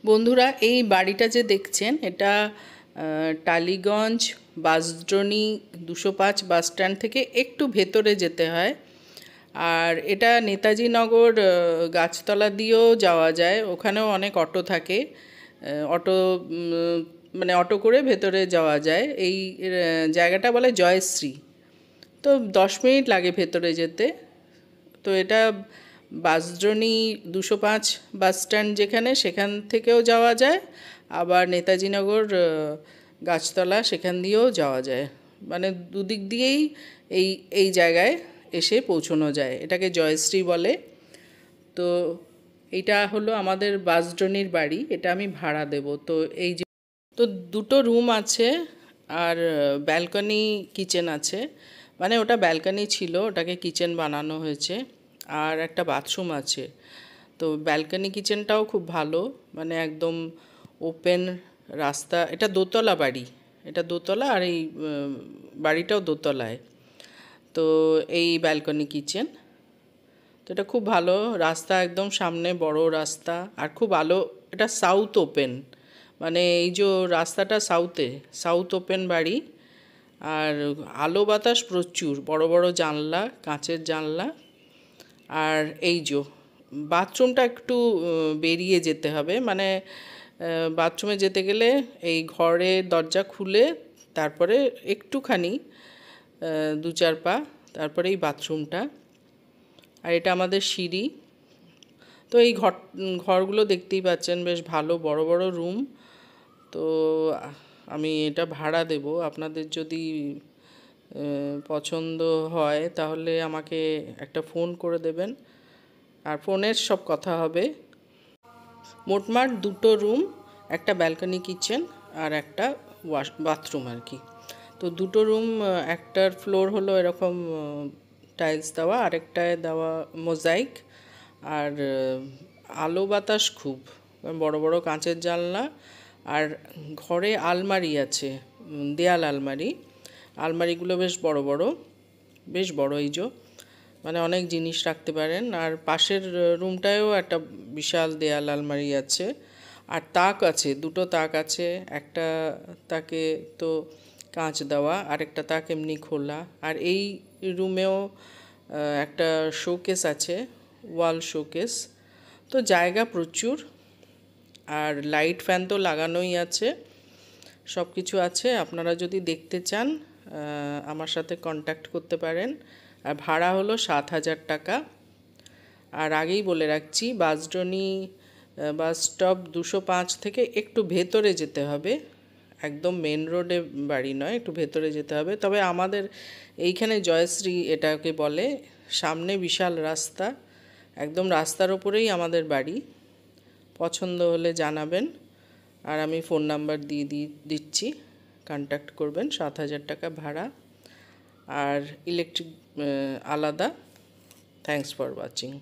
বন্ধুরা, এই বাড়িটা যে দেখছেন এটা টালিগঞ্জ বাসড্রোনি 205 বাস স্ট্যান্ড থেকে একটু ভেতরে যেতে হয়। আর এটা নেতাজি নগর গাছতলা দিয়েও যাওয়া যায়, ওখানেও অনেক অটো থাকে। অটো মানে অটো করে ভেতরে যাওয়া যায়। এই জায়গাটা বলে জয়শ্রী। তো 10 মিনিট লাগে ভেতরে যেতে। তো এটা বাসড্রোনি 205 বাস স্ট্যান্ড যেখানে, সেখান থেকেও যাওয়া যায়, আবার নেতাজি নগর গাছতলা সেখান দিয়েও যাওয়া যায়। মানে দুদিক দিয়েই এই এই জায়গায় এসে পৌঁছানো যায়। এটাকে জয়শ্রী বলে। তো এইটা হলো আমাদের বাসড্রোনির বাড়ি, এটা আমি ভাড়া দেব। তো এই যে তো দুটো রুম আছে আর ব্যালকনি কিচেন আছে। মানে ওটা ব্যালকনি ছিল, ওটাকে কিচেন বানানো হয়েছে। আর একটা বাথরুম আছে। তো ব্যালকনি কিচেনটাও খুব ভালো, মানে একদম ওপেন রাস্তা। এটা দোতলা বাড়ি, এটা দোতলা। আর এই বাড়িটাও দোতলায়। তো এই ব্যালকনি কিচেন, তো এটা খুব ভালো রাস্তা, একদম সামনে বড় রাস্তা। আর খুব আলো, এটা সাউথ ওপেন, মানে এই যে রাস্তাটা সাউথ ওপেন বাড়ি। আর আলো বাতাস প্রচুর, বড় বড় জানলা, কাঁচের জানলা। আর এই যে বাথরুমটা একটু বেরিয়ে যেতে হবে, মানে বাথরুমে যেতে গেলে এই ঘরের দরজা খুলে তারপরে একটুখানি 2-4 পা, তারপরে এই বাথরুমটা। আর এটা আমাদের সিঁড়ি। তো এই ঘরগুলো দেখতেই পাচ্ছেন, বেশ ভালো বড় বড় রুম। তো আমি এটা ভাড়া দেব, আপনাদের যদি পছন্দ হয় তাহলে আমাকে একটা ফোন করে দেবেন, আর ফোনের সব কথা হবে। মোটমাট দুটো রুম, একটা ব্যালকনি কিচেন আর একটা বাথরুম আর কি। তো দুটো রুম, একটার ফ্লোর হলো এরকম টাইলস দেওয়া, আরেকটায় দেওয়া মোজাইক। আর আলো বাতাস খুব, বড় বড় কাঁচের জানলা। আর ঘরে আলমারি আছে, দেয়াল আলমারি। আলমারিগুলো বেশ বড় বড়, বেশ বড় এই যে, মানে অনেক জিনিস রাখতে পারেন। আর পাশের রুমটায়ও একটা বিশাল দেয়াল আলমারি আছে। আর তাক আছে, দুটো তাক আছে। একটা তাকে তো কাঁচ দেওয়া, আরেকটা তাক এমনি খোলা। আর এই রুমেও একটা শোকেস আছে, ওয়াল শোকেস। তো জায়গা প্রচুর। আর লাইট ফ্যান তো লাগানোই আছে, সব কিছু আছে। আপনারা যদি দেখতে চান আমার সাথে কন্ট্যাক্ট করতে পারেন। আর ভাড়া হলো 7,000 টাকা। আর আগেই বলে রাখছি, বাসড্রোনি বাস স্টপ 205 থেকে একটু ভেতরে যেতে হবে, একদম মেন রোডে বাড়ি নয়, একটু ভেতরে যেতে হবে। তবে আমাদের এইখানে জয়শ্রী এটাকে বলে। সামনে বিশাল রাস্তা, একদম রাস্তার ওপরেই আমাদের বাড়ি। পছন্দ হলে জানাবেন, আর আমি ফোন নাম্বার দিয়ে দিচ্ছি, কন্ট্যাক্ট করবেন। 7,000 টাকা ভাড়া, আর ইলেকট্রিক আলাদা। Thanks for watching.